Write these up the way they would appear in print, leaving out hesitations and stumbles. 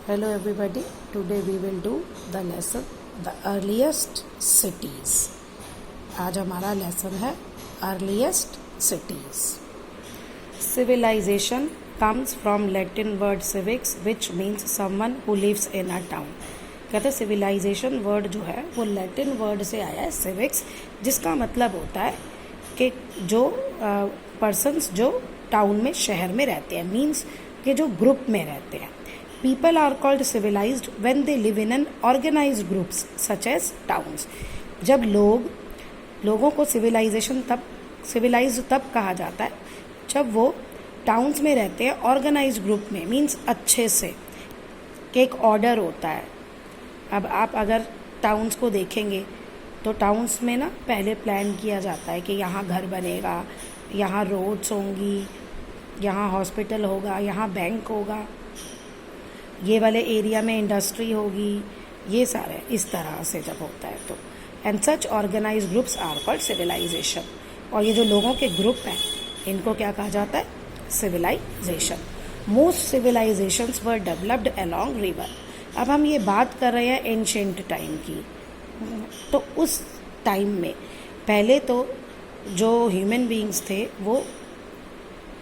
Hello everybody, today we will do the lesson the earliest cities. आज हमारा lesson है earliest cities. Civilization comes from Latin word civics which means someone who lives in a town. कहते civilization word जो है वो Latin word से आया है civics, जिसका मतलब होता है कि जो persons जो टाउन में शहर में रहते हैं, मीन्स कि जो ग्रुप में रहते हैं. People are called civilized when they live in an organized groups such as towns. जब लोगों को civilized तब कहा जाता है जब वो टाउन्स में रहते हैं ऑर्गेनाइज्ड ग्रुप में, मीन्स अच्छे से, कि एक ऑर्डर होता है. अब आप अगर टाउन्स को देखेंगे तो टाउन्स में ना पहले प्लान किया जाता है कि यहाँ घर बनेगा, यहाँ रोड्स होंगी, यहाँ हॉस्पिटल होगा, यहाँ बैंक होगा, ये वाले एरिया में इंडस्ट्री होगी, ये सारे इस तरह से जब होता है तो and such organize groups are called civilization. और ये जो लोगों के ग्रुप हैं इनको क्या कहा जाता है? Civilization. Most civilizations were developed along river. अब हम ये बात कर रहे हैं एंशिएंट टाइम की, तो उस टाइम में पहले तो जो ह्यूमन बीइंग्स थे वो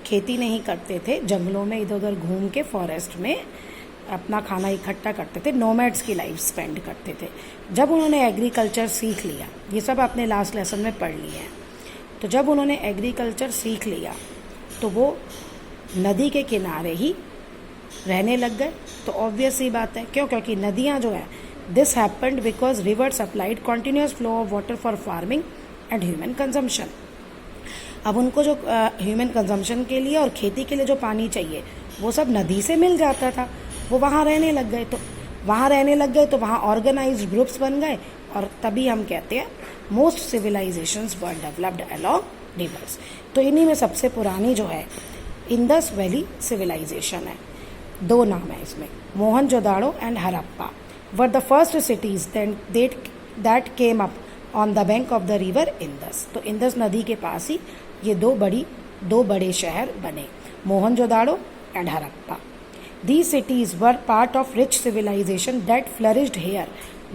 खेती नहीं करते थे, जंगलों में इधर उधर घूम के फॉरेस्ट में अपना खाना इकट्ठा करते थे, नोमैड्स की लाइफ स्पेंड करते थे. जब उन्होंने एग्रीकल्चर सीख लिया, ये सब आपने लास्ट लेसन में पढ़ लिया है, तो जब उन्होंने एग्रीकल्चर सीख लिया तो वो नदी के किनारे ही रहने लग गए. तो ऑब्वियस ही बात है, क्यों? क्योंकि नदियाँ जो है, this happened because river supplied continuous flow of water for farming and human consumption. अब उनको जो ह्यूमन कंजम्पशन के लिए और खेती के लिए जो पानी चाहिए वो सब नदी से मिल जाता था. वो वहाँ रहने लग गए, तो वहाँ ऑर्गेनाइज्ड ग्रुप्स बन गए, और तभी हम कहते हैं most civilizations were developed along rivers. तो इन्हीं में सबसे पुरानी जो है इंडस वैली सिविलाइजेशन है. दो नाम है इसमें, Mohenjodaro and Harappa were the first cities that came up on the bank of the river Indus. तो इंडस नदी के पास ही ये दो बड़े शहर बने, Mohenjodaro and Harappa. These cities were part of rich civilization that flourished here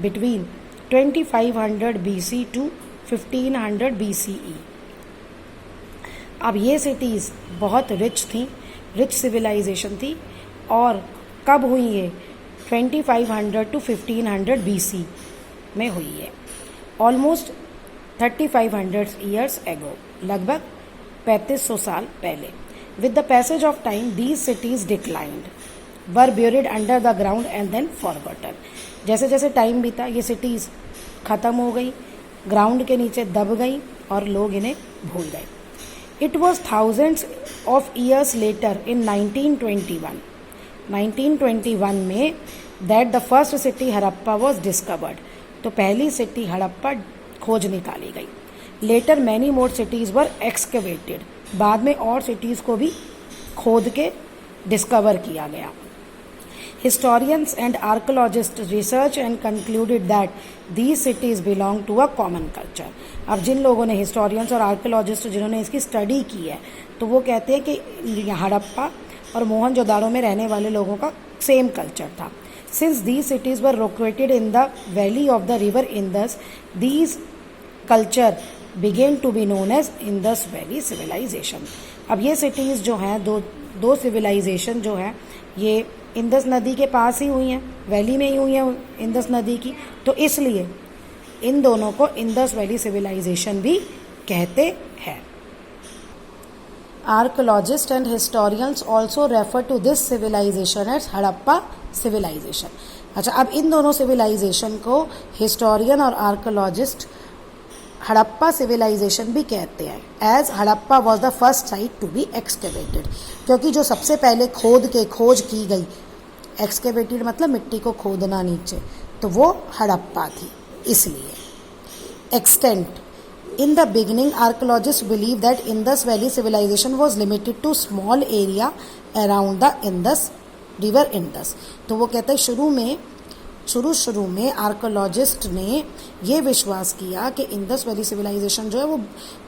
between 2500 BC to 1500 BCE. अब ये सिटीज़ बहुत रिच सिविलाइजेशन थी. और कब हुई ये? 2500 to 1500 BC में हुई है, ऑलमोस्ट 3500 years ago, लगभग 3500 साल पहले. With the passage of time, these cities declined, were buried under the ground and then forgotten. जैसे जैसे टाइम बीता ये सिटीज़ ख़त्म हो गई, ग्राउंड के नीचे दब गई और लोग इन्हें भूल गए. It was thousands of years later in 1921 में that the first city Harappa was discovered. तो पहली सिटी हड़प्पा खोज निकाली गई. Later many more cities were excavated. बाद में और सिटीज़ को भी खोद के डिस्कवर किया गया. Historians and archaeologists researched and concluded that these cities belong to a common culture. अब जिन लोगों ने, हिस्टोरियंस और आर्कियोलॉजिस्ट जिन्होंने इसकी स्टडी की है, तो वो कहते हैं कि हड़प्पा और मोहनजोदाड़ो में रहने वाले लोगों का सेम कल्चर था. Since these cities were located in the valley of the river Indus, these culture began to be known as Indus Valley Civilization. अब ये सिटीज़ जो हैं, दो सिविलाइजेशन जो है, ये इंडस नदी के पास ही हुई हैं, वैली में ही हुई हैं इंडस नदी की, तो इसलिए इन दोनों को इंडस वैली सिविलाइजेशन भी कहते हैं. Archaeologist and historians also refer to this civilization as Harappa civilization. अच्छा, अब इन दोनों सिविलाइजेशन को हिस्टोरियन और आर्कियोलॉजिस्ट हड़प्पा सिविलाइजेशन भी कहते हैं, as Harappa was the first site to be excavated. क्योंकि जो सबसे पहले खोज की गई, एक्सकेवेटेड मतलब मिट्टी को खोदना नीचे, तो वो हड़प्पा थी. इसलिए extent in the beginning archaeologist believe that Indus valley civilization was limited to small area around the Indus river Indus. तो वो कहते हैं शुरू में आर्कियोलॉजिस्ट ने ये विश्वास किया कि इंडस वैली सिविलाइजेशन जो है वो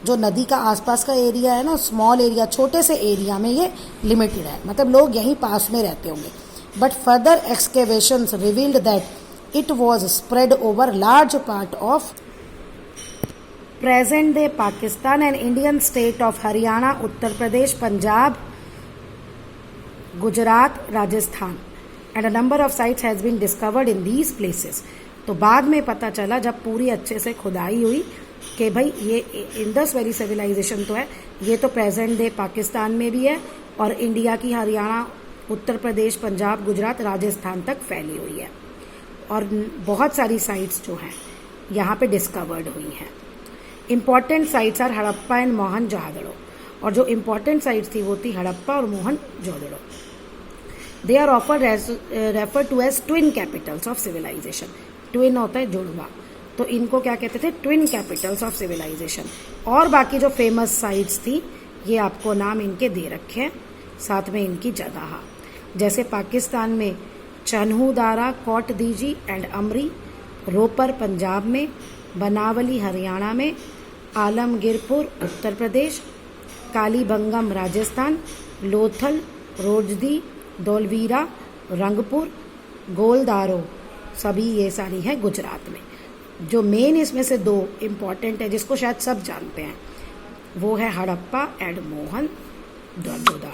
जो नदी का आसपास का एरिया है ना, स्मॉल एरिया, छोटे से एरिया में ये लिमिटेड है, मतलब लोग यहीं पास में रहते होंगे. but further excavations revealed that it was spread over large part of present day Pakistan and Indian state of Haryana, Uttar Pradesh, Punjab, Gujarat, Rajasthan, and a number of sites has been discovered in these places. तो बाद में पता चला जब पूरी अच्छे से खुदाई हुई कि भाई ये इंडस वैली सिविलाइजेशन तो है, ये तो प्रेजेंट डे पाकिस्तान में भी है और इंडिया की हरियाणा, उत्तर प्रदेश, पंजाब, गुजरात, राजस्थान तक फैली हुई है और बहुत सारी साइट्स जो हैं यहाँ पे डिस्कवर्ड हुई हैं. Important sites are Harappa and Mohenjo-daro, और जो इम्पॉर्टेंट साइट्स थी वो थी हड़प्पा और Mohenjo-daro. They are offer refer to as twin capitals of civilization. Twin होता है जुड़वा, तो इनको क्या कहते थे, ट्विन कैपिटल्स ऑफ सिविलाइजेशन. और बाकी जो फेमस साइट्स थी ये आपको नाम इनके दे रखे हैं, साथ में इनकी जगह, जैसे पाकिस्तान में चन्हूदारा, कोट दीजी एंड अमरी, रोपर पंजाब में, बनावली हरियाणा में, आलमगीरपुर उत्तर प्रदेश, कालीबंगम राजस्थान, लोथल, रोजदी, धौलवीरा, रंगपुर, गोलदारो, सभी ये सारी हैं गुजरात में. जो मेन इसमें से दो इम्पॉर्टेंट है जिसको शायद सब जानते हैं वो है हड़प्पा एंड मोहनजोदड़ो.